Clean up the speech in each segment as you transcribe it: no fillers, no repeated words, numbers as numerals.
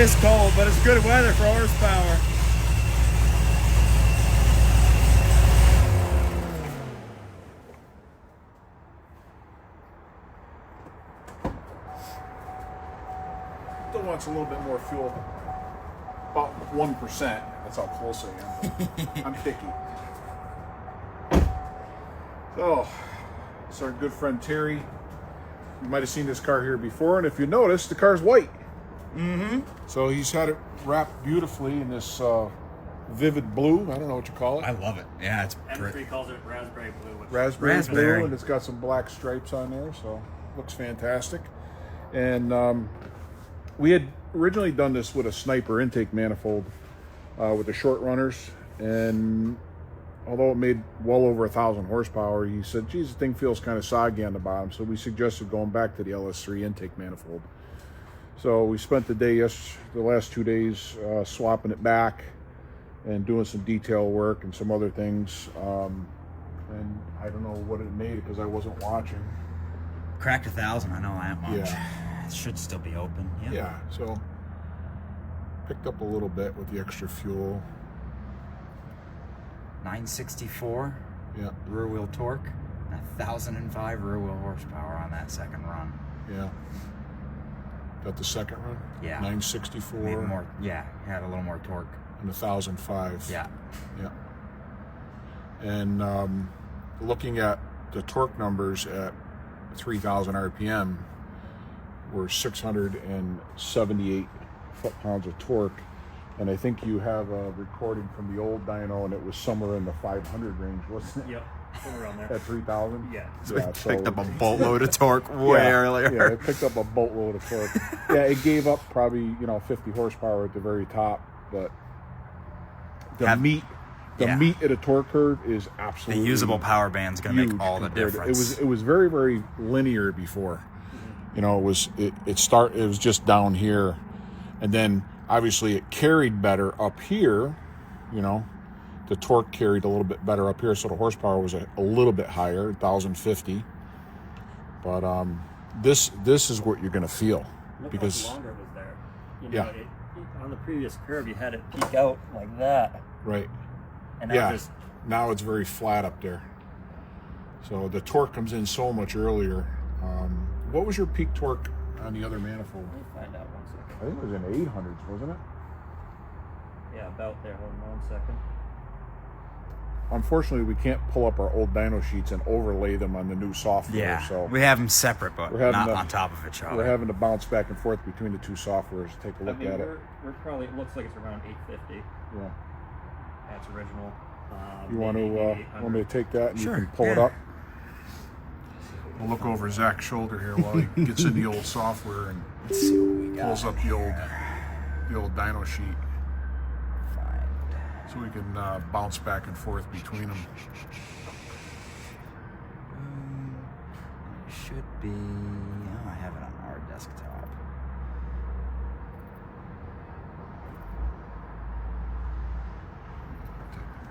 is cold, but it's good weather for horsepower. Still wants a little bit more fuel. About 1%. That's how close I am. I'm picky. So, it's our good friend Terry. You might have seen this car here before, and if you notice, the car's white. Mm-hmm. So he's had it wrapped beautifully in this vivid blue. I don't know what you call it. I love it. Yeah, it's M3 calls it raspberry blue. Raspberry blue, Raspberry. and it's got some black stripes on there, so looks fantastic. And we had originally done this with a Sniper intake manifold with the short runners, and although it made well over 1,000 horsepower, he said, geez, the thing feels kind of soggy on the bottom, so we suggested going back to the LS3 intake manifold. So we spent the last 2 days swapping it back and doing some detail work and some other things. And I don't know what it made because I wasn't watching. Cracked 1,000, I know that much. Yeah. It should still be open. Yeah. Yeah, so picked up a little bit with the extra fuel. 964 Yeah, rear wheel torque, 1,005 rear wheel horsepower on that second run. yeah. Got the second run? Yeah. 964. Maybe more. Yeah, had a little more torque. And 1,005. Yeah. Yeah. And looking at the torque numbers at 3,000 RPM, were 678 foot-pounds of torque. And I think you have a recording from the old dyno, and it was somewhere in the 500 range, wasn't it? Yep, somewhere around there. At 3,000? Yeah. So it picked up a boatload of torque way earlier. Yeah, it picked up a boatload of torque. Yeah, it gave up probably 50 horsepower at the very top, but the meat of the torque curve is absolutely the usable power band's going to make all the difference. It was very, very linear before. It was just down here, and then obviously it carried better up here. The torque carried a little bit better up here, so the horsepower was a little bit higher, 1,050. But this is what you're going to feel. Look Because how longer it was there. Yeah. On the previous curve, you had it peak out like that. Right. And Yeah. Now it's very flat up there. So the torque comes in so much earlier. What was your peak torque on the other manifold? Let me find out 1 second. I think it was in 800s, wasn't it? Yeah, about there. Hold on 1 second. Unfortunately, we can't pull up our old dyno sheets and overlay them on the new software. Yeah, So we have them separate, but We're having not to- on top of each other. we're having to bounce back and forth between the two softwares to take a look at it. We're probably, it looks like it's around 850. Yeah. That's original. You want maybe me 800. to take that and Sure, you can pull it yeah. up? We'll look over Zach's shoulder here while he gets in the old software and Let's see what we got. pulls up the old dyno sheet, Find. so we can bounce back and forth between them. Should be. Oh, I have it on our desktop.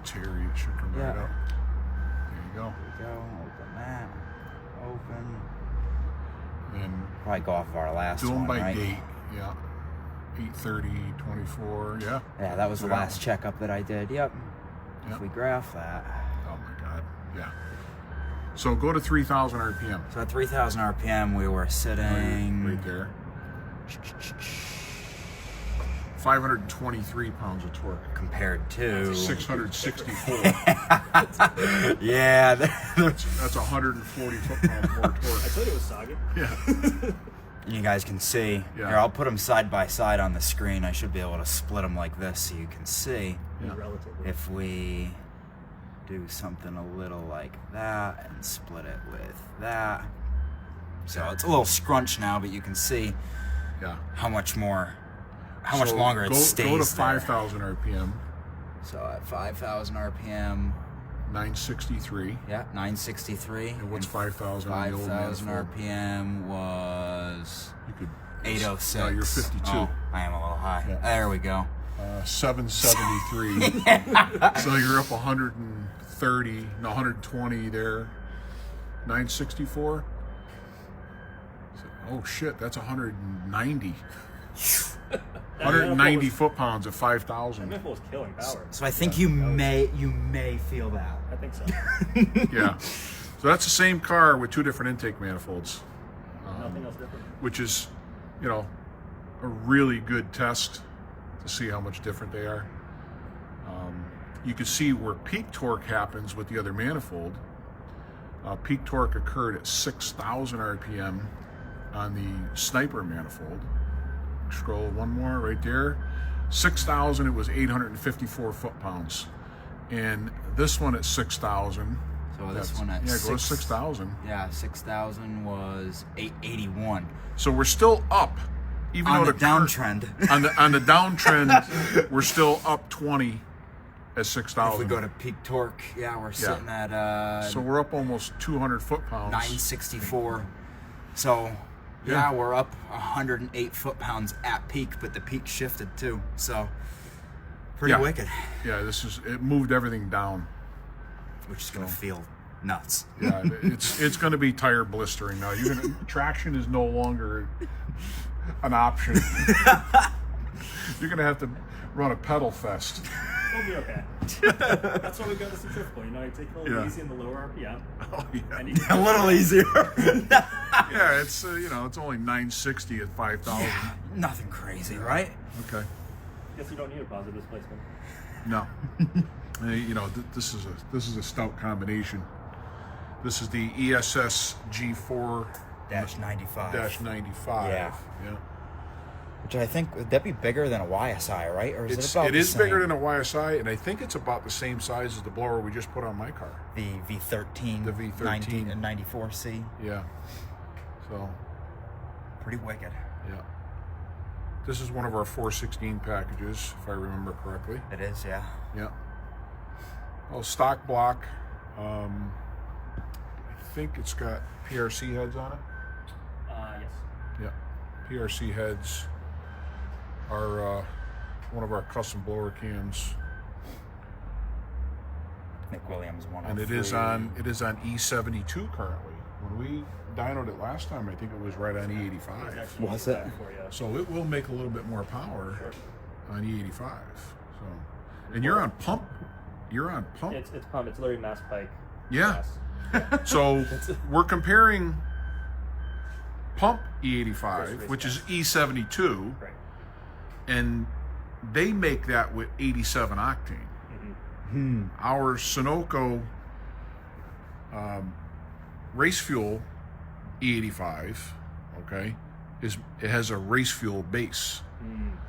Terry, it should come right Yeah. up. There you go. There we go. Open that. Open. And Probably go off of our last do them one, by right? date. Yeah. 8/30/24. Yeah. Yeah, that was the Yeah. last checkup that I did. Yep. Yep. If we graph that. Oh my God. Yeah. So go to 3,000 RPM. So at 3,000 RPM, we were sitting. Right there. 523 pounds of torque. Compared to. 664. Yeah. That's 140 foot-pounds more I torque. told you it was soggy. Yeah. You guys can see. Yeah. Here, I'll put them side by side on the screen. I should be able to split them like this so you can see. Yeah. Relatively. If we do something a little like that and split it with that. So it's a little scrunch now, but you can see Yeah. how much longer it go, stays Go to there. 5,000 RPM. So at 5,000 RPM, 963. yeah, 963. And what's 5,000 on the old 5,000 manifold? RPM was You could 806. No, you're 52. Oh, I am a little high. Yeah. There we go. 773. So you're up 120 there. 964. Oh shit, that's 190. 190 foot-pounds at 5,000. That manifold was killing power. So I think you may feel that. I think so. Yeah. So that's the same car with 2 different intake manifolds. Nothing else different. Which is, you know, a really good test to see how much different they are. You can see where peak torque happens with the other manifold. Peak torque occurred at 6,000 RPM on the Sniper manifold. Scroll one more right there. 6,000, it was 854 foot-pounds. And this one at 6,000. So this one at go to 6,000. Yeah, 6,000 was 881. So we're still up. Even On though the downtrend. on the downtrend, we're still up 20 at 6,000. If we go to peak torque, we're sitting at so we're up almost 200 foot-pounds. 964. So we're up 108 foot-pounds at peak, but the peak shifted too. So pretty wicked. Yeah, it moved everything down. Which is gonna feel nuts. Yeah, it's gonna be tire blistering now. Traction is no longer an option. You're gonna have to run a pedal fest. We'll be okay. That's why we got this centrifugal. You know, you take it a little easy in the lower RPM. Oh yeah, And A little easier. yeah. It's it's only 960 at 5,000. Nothing crazy, right? Okay. Guess you don't need a positive displacement. No. This is a stout combination. This is the ESS G4 -95. Yeah. Which I think, would that be bigger than a YSI, right? Or is it about It the is same? bigger than a YSI, and I think it's about the same size as the blower we just put on my car. The V13. The V13. 94C. Yeah. So. Pretty wicked. Yeah. This is one of our 416 packages, if I remember correctly. It is, yeah. Yeah. Oh, stock block. I think it's got PRC heads on it. Yes. Yeah. PRC heads are one of our custom blower cams. Nick Williams 103. And it is on E72 currently. When we dynoed it last time, I think it was right on E85. Was it? So it will make a little bit more power on E85. So, and you're on pump. You're on pump. It's pump. It's literally mass pike. Yeah. Gas. So we're comparing pump E85, which is E72, Right. and they make that with 87 octane. Mm-hmm. Our Sunoco race fuel E85, okay, it has a race fuel base,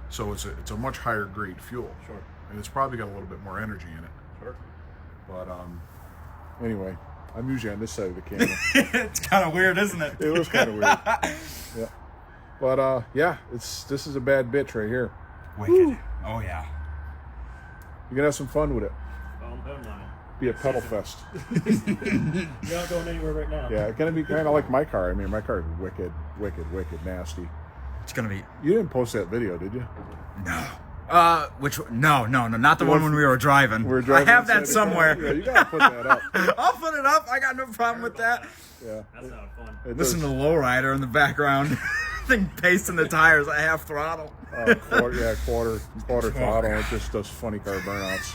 so it's a much higher grade fuel. Sure. And it's probably got a little bit more energy in it. Sure. But anyway, I'm usually on this side of the camera. It's kind of weird, isn't it? It was kind of weird. Yeah. But this is a bad bitch right here. Wicked. Woo. Oh yeah. You can have some fun with it. I'm putting on it. Be a pedal fest. You're not going anywhere right now. Yeah, it's gonna be kind of like my car. I mean, my car is wicked, nasty. It's gonna be. You didn't post that video, did you? No. Which no, not the one when we were driving. I have that somewhere. Yeah, you gotta put that up. I'll put it up. I got no problem with that. Yeah. That's not fun. Listen to the lowrider in the background. Thing pasting the tires at half throttle. Quarter throttle. It just does funny car burnouts.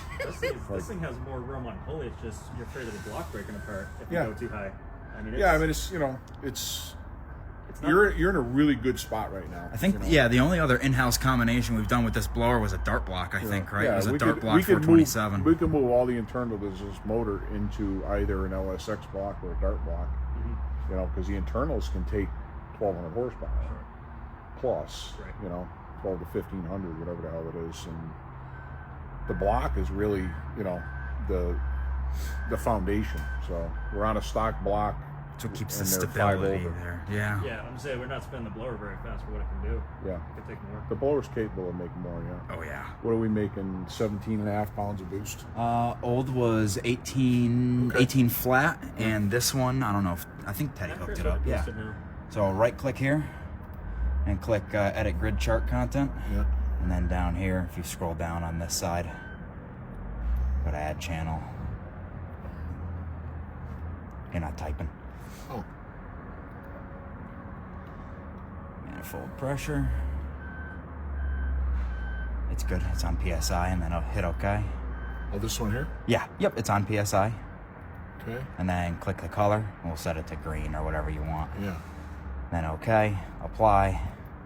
This thing has more room on pulley. It's just you're afraid of the block breaking apart if you Yeah. go too high. I mean, it's it's not, you're in a really good spot right now. I think the only other in-house combination we've done with this blower was a dart block. I think right. Yeah, it was a we dart could- block we could 427. We can move all the internals of this motor into either an LSX block or a dart block. Because the internals can take 1,200 horsepower plus. Right. 12 to 1,500, whatever the hell it is, and the block is really, the foundation. So we're on a stock block. So it keeps and the they're stability 5 over. there. Yeah. Yeah, I'm saying we're not spinning the blower very fast for what it can do. Yeah. It could take more. The blower's capable of making more, yeah. Oh yeah. What are we making? 17.5 pounds of boost? Old was 18 flat, and this one I don't know. I think Teddy hooked it up. Yeah. So right click here, and click edit grid chart content. Yeah. And then down here, if you scroll down on this side, go to add channel. You're not typing. Oh. Manifold pressure. It's good. It's on PSI, and then I'll hit OK. Oh, this one here? Yeah, yep, it's on PSI. Okay. And then click the color. We'll set it to green or whatever you want. Yeah. Then OK, apply,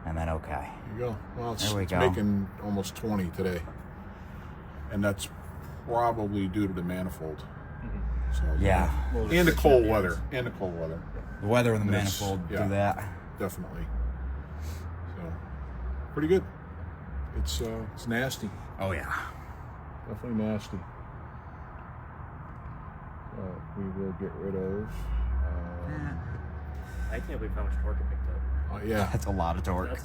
and then OK. There you go. Well, it's, There we it's go. making almost 20 today. And that's probably due to the manifold. So, Yeah. And the cold weather. And the cold weather. The weather and the Yes, manifold yeah. do that. Definitely. So, pretty good. It's nasty. Oh, yeah. Definitely nasty. So we will get rid of. I can't believe how much torque it picked up. Oh yeah. That's a lot of torque.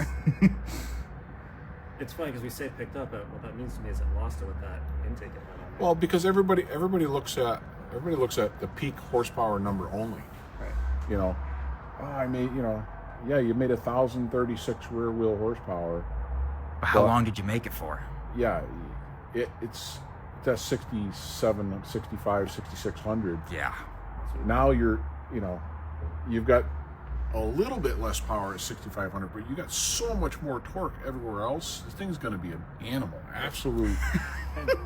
It's funny because we say picked up, but what that means to me is it lost it with that intake it had on there. Well, because everybody looks at the peak horsepower number only. Right. You know, I made you made 1,036 rear wheel horsepower. How long did you make it for? Yeah, it's at 67, 65, 6,600. Yeah. Now you've got a little bit less power at 6,500, but you got so much more torque everywhere else. This thing's going to be an animal, absolute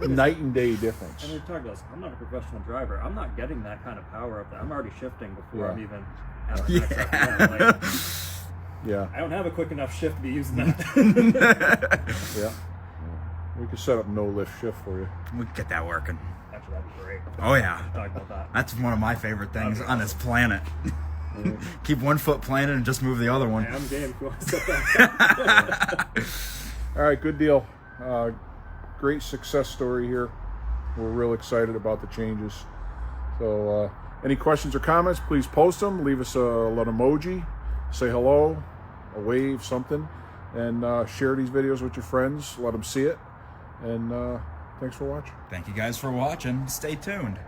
night and day difference. And we talked about this. I'm not a professional driver. I'm not getting that kind of power up there. I'm already shifting before I'm even at the next RPM. Yeah. I don't have a quick enough shift to be using that. Yeah. We could set up no lift shift for you. We can get that working. Actually, that'd be great. Oh, yeah. Talk about that. That's one of my favorite things on this planet. Keep one foot planted and just move the other one. Hey, I'm game if you want to set that. All right, good deal. Great success story here. We're real excited about the changes. So any questions or comments, please post them. Leave us a little emoji. Say hello, a wave, something. And share these videos with your friends. Let them see it. And thanks for watching. Thank you guys for watching. Stay tuned.